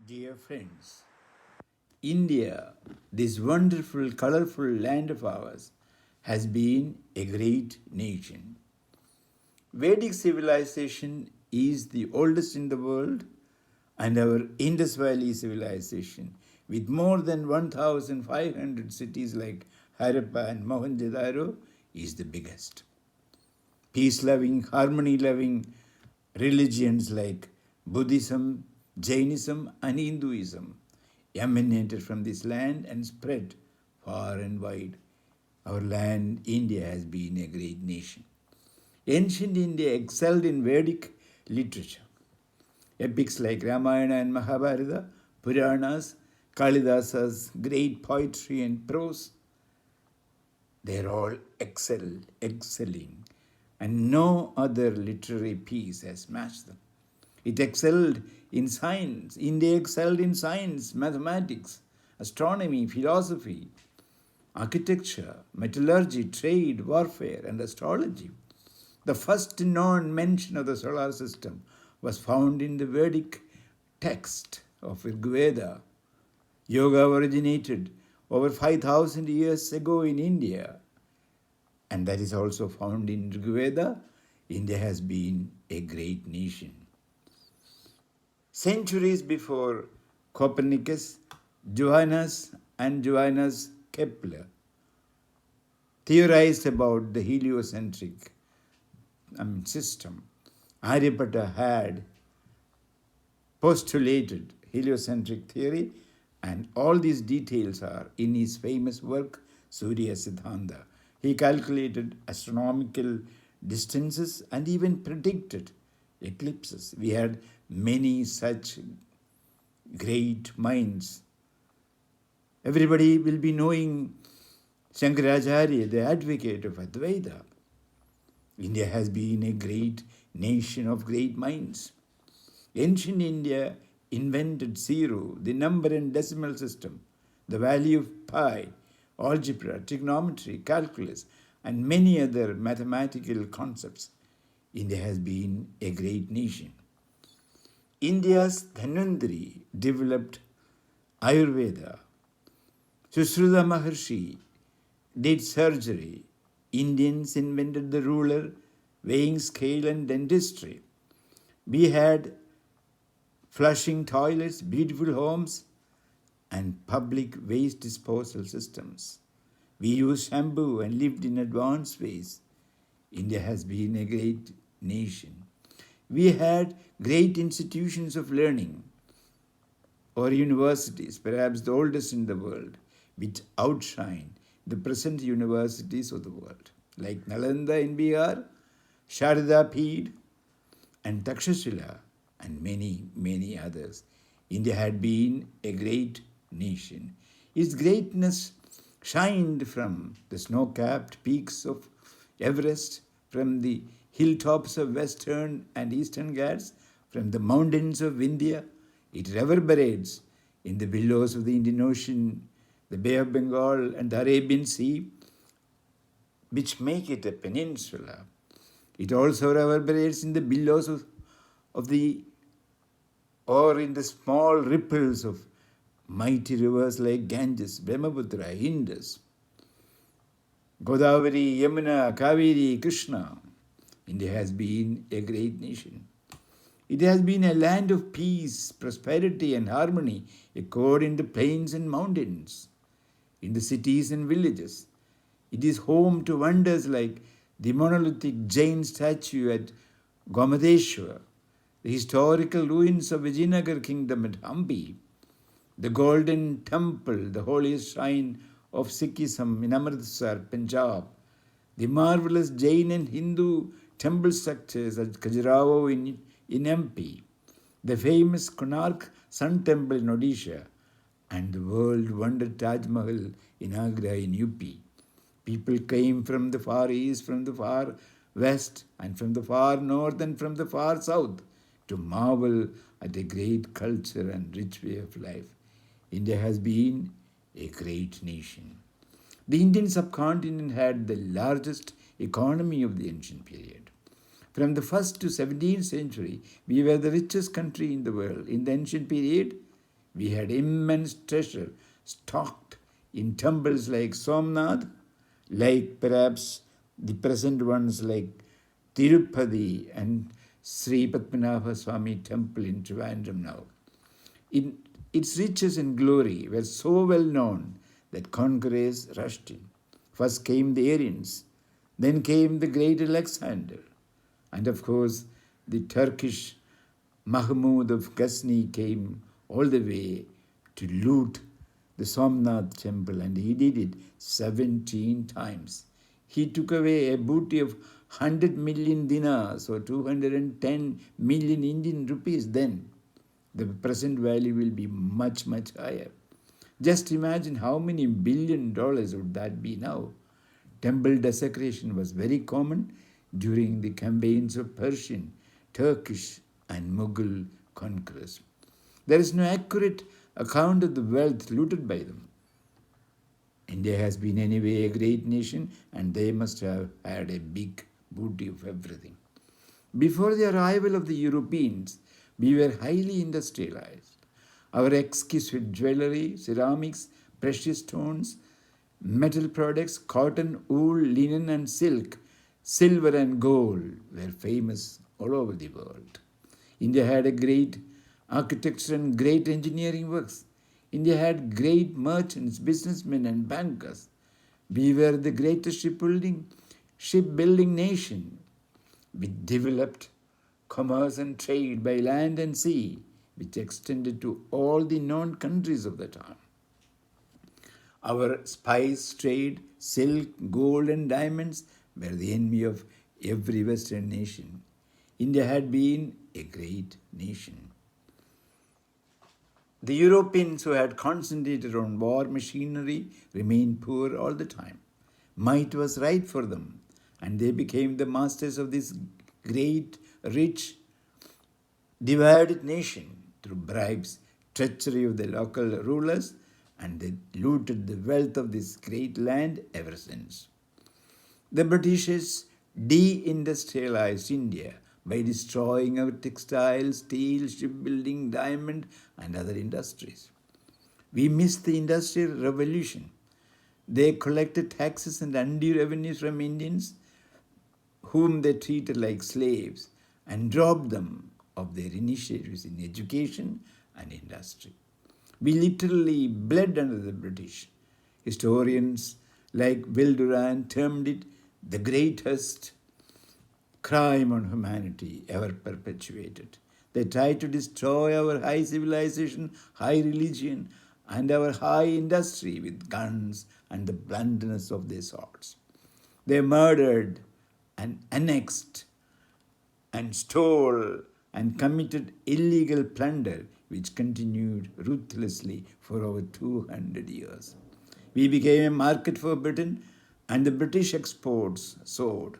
Dear friends, India, this wonderful, colorful land of ours, has been a great nation. Vedic civilization is the oldest in the world, and our Indus Valley civilization, with more than 1,500 cities like Harappa and Mohenjo-daro, is the biggest. Peace loving, harmony loving religions like Buddhism, Jainism, and Hinduism emanated from this land and spread far and wide. Our land, India, has been a great nation. Ancient India excelled in Vedic literature. Epics like Ramayana and Mahabharata, Puranas, Kalidasa's great poetry and prose, they're all excelling, and no other literary piece has matched them. It excelled in science. India excelled in science, mathematics, astronomy, philosophy, architecture, metallurgy, trade, warfare, and astrology. The first known mention of the solar system was found in the Vedic text of Rigveda. Yoga originated over 5,000 years ago in India, and that is also found in Rigveda. India has been a great nation. Centuries before Copernicus, Johannes Kepler theorized about the heliocentric system. Aryabhatta had postulated heliocentric theory, and all these details are in his famous work Surya Siddhanta. He calculated astronomical distances and even predicted eclipses. We had many such great minds. Everybody will be knowing Shankaracharya, the advocate of Advaita. India has been a great nation of great minds. Ancient India invented zero, the number and decimal system, the value of pi, algebra, trigonometry, calculus, and many other mathematical concepts. India has been a great nation. India's Dhanvantari developed Ayurveda. Sushruta Maharshi did surgery. Indians invented the ruler, weighing scale, and dentistry. We had flushing toilets, beautiful homes, and public waste disposal systems. We used shampoo and lived in advanced ways. India has been a great nation. We had great institutions of learning, or universities, perhaps the oldest in the world, which outshine the present universities of the world, like Nalanda in Bihar, Sharda Peeth, and Takshashila, and many, many others. India had been a great nation. Its greatness shined from the snow-capped peaks of Everest, from the hilltops of Western and Eastern Ghats, from the mountains of India. It reverberates in the billows of the Indian Ocean, the Bay of Bengal, and the Arabian Sea, which make it a peninsula. It also reverberates in the billows of the, or in the small ripples of mighty rivers like Ganges, Brahmaputra, Indus, Godavari, Yamuna, Kaveri, Krishna. India has been a great nation. It has been a land of peace, prosperity, and harmony, echoed in the plains and mountains, in the cities and villages. It is home to wonders like the monolithic Jain statue at Gomadeshwar, the historical ruins of Vijayanagar kingdom at Hampi, the golden temple, the holiest shrine of Sikhism in Amritsar, Punjab, the marvelous Jain and Hindu temple structures at Khajuraho in MP, the famous Konark Sun Temple in Odisha, and the world wonder Taj Mahal in Agra in UP. People came from the far east, from the far west, and from the far north, and from the far south to marvel at a great culture and rich way of life. India has been a great nation. The Indian subcontinent had the largest economy of the ancient period. From the 1st to 17th century, we were the richest country in the world. In the ancient period, We had immense treasure stocked in temples like Somnath, like perhaps the present ones like Tirupati and Sri Padmanabha Swami temple in Trivandrum now. In, its riches and glory were so well known that conquerors rushed in. First came the Aryans, then came the great Alexander, and of course the Turkish Mahmud of Ghazni came all the way to loot the Somnath temple, and he did it 17 times. He took away a booty of 100 million dinars or 210 million Indian rupees then. The present value will be much, much higher. Just imagine how many $1 billion would that be now. Temple desecration was very common during the campaigns of Persian, Turkish, and Mughal conquerors. There is no accurate account of the wealth looted by them. India has been anyway a great nation, and they must have had a big booty of everything. Before the arrival of the Europeans, we were highly industrialized. Our exquisite jewelry, ceramics, precious stones, metal products, cotton, wool, linen, and silk, silver, and gold were famous all over the world. India had a great architecture and great engineering works. India had great merchants, businessmen, and bankers. We were the greatest shipbuilding nation. We developed commerce and trade by land and sea, which extended to all the known countries of the time. Our spice trade, silk, gold, and diamonds were the envy of every Western nation. India had been a great nation. The Europeans who had concentrated on war machinery remained poor all the time. Might was right for them, and they became the masters of this great, rich, divided nation through bribes, treachery of the local rulers, and they looted the wealth of this great land ever since. The Britishers deindustrialized India by destroying our textiles, steel, shipbuilding, diamond, and other industries. We missed the Industrial Revolution. They collected taxes and undue revenues from Indians, whom they treated like slaves, and robbed them of their initiatives in education and industry. We literally bled under the British. Historians like Will Durant termed it the greatest crime on humanity ever perpetuated. They tried to destroy our high civilization, high religion, and our high industry with guns and the bluntness of their swords. They murdered and annexed and stole and committed illegal plunder, which continued ruthlessly for over 200 years. We became a market for Britain, and the British exports soared.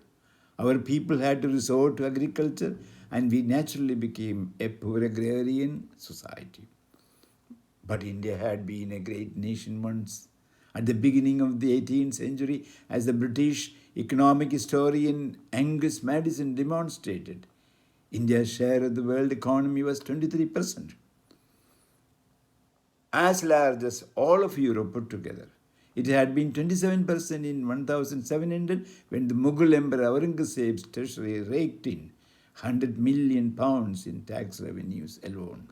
Our people had to resort to agriculture, and we naturally became a poor agrarian society. But India had been a great nation once. At the beginning of the 18th century, as the British economic historian Angus Madison demonstrated, India's share of the world economy was 23%, as large as all of Europe put together. It had been 27% in 1700 when the Mughal Emperor Aurangzeb's treasury raked in £100 million in tax revenues alone.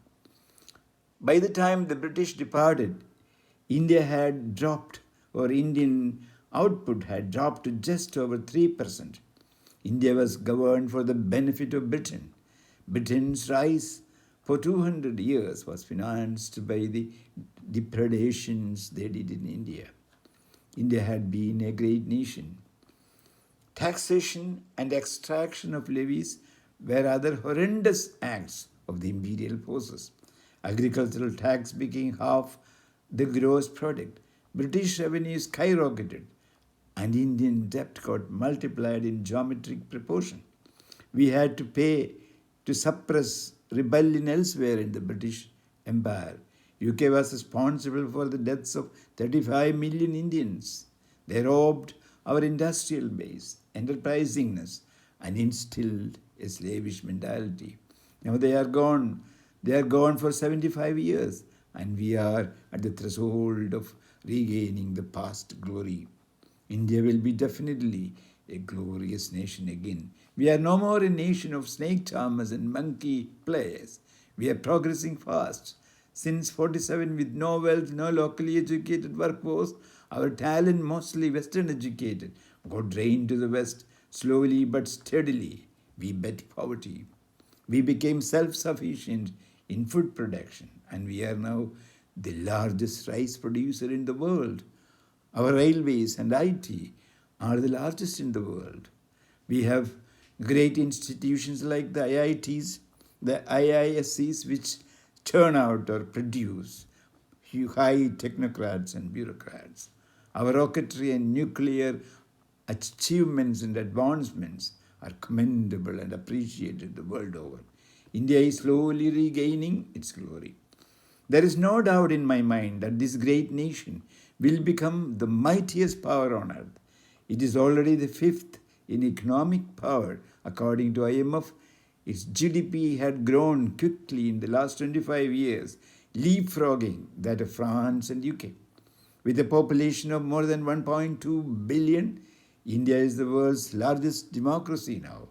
By the time the British departed, India had dropped, or Indian output had dropped to just over 3%. India was governed for the benefit of Britain. Britain's rise for 200 years was financed by the depredations they did in India. India had been a great nation. Taxation and extraction of levies were other horrendous acts of the imperial forces. Agricultural tax became half the gross product. British revenue skyrocketed, and Indian debt got multiplied in geometric proportion. We had to pay to suppress rebellion elsewhere in the British Empire. UK was responsible for the deaths of 35 million Indians. They robbed our industrial base, enterprisingness, and instilled a slavish mentality. Now they are gone. They are gone for 75 years, and we are at the threshold of regaining the past glory. India will be definitely a glorious nation again. We are no more a nation of snake charmers and monkey players. We are progressing fast. Since 47, with no wealth, no locally educated workforce, our talent mostly Western educated, got drained to the West slowly but steadily. We bet poverty. We became self sufficient in food production, and we are now the largest rice producer in the world. Our railways and IT are the largest in the world. We have great institutions like the IITs, the IISCs, which turn out or produce high technocrats and bureaucrats. Our rocketry and nuclear achievements and advancements are commendable and appreciated the world over. India is slowly regaining its glory. There is no doubt in my mind that this great nation will become the mightiest power on earth. It is already the fifth in economic power. According to IMF, its GDP had grown quickly in the last 25 years, leapfrogging that of France and UK. With a population of more than 1.2 billion, India is the world's largest democracy now.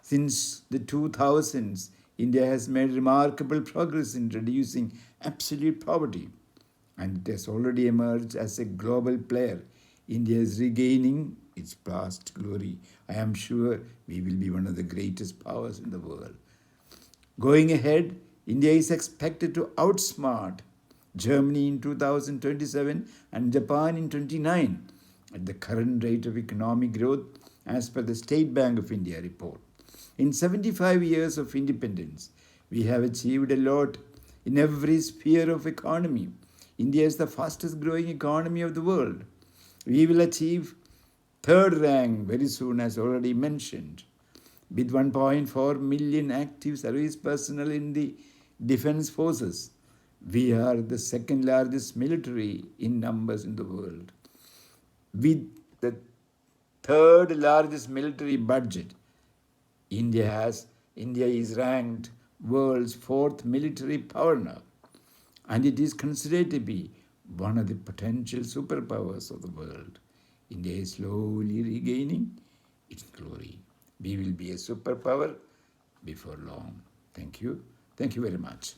Since the 2000s, India has made remarkable progress in reducing absolute poverty, and it has already emerged as a global player. India is regaining its past glory. I am sure we will be one of the greatest powers in the world. Going ahead, India is expected to outsmart Germany in 2027 and Japan in 29 at the current rate of economic growth as per the State Bank of India report. In 75 years of independence, we have achieved a lot in every sphere of economy. India is the fastest growing economy of the world. We will achieve third rank very soon, as already mentioned, with 1.4 million active service personnel in the defense forces. We are the second largest military in numbers in the world. With the third largest military budget, India is ranked world's fourth military power now, and it is considered to be one of the potential superpowers of the world. India is slowly regaining its glory. We will be a superpower before long. Thank you. Thank you very much.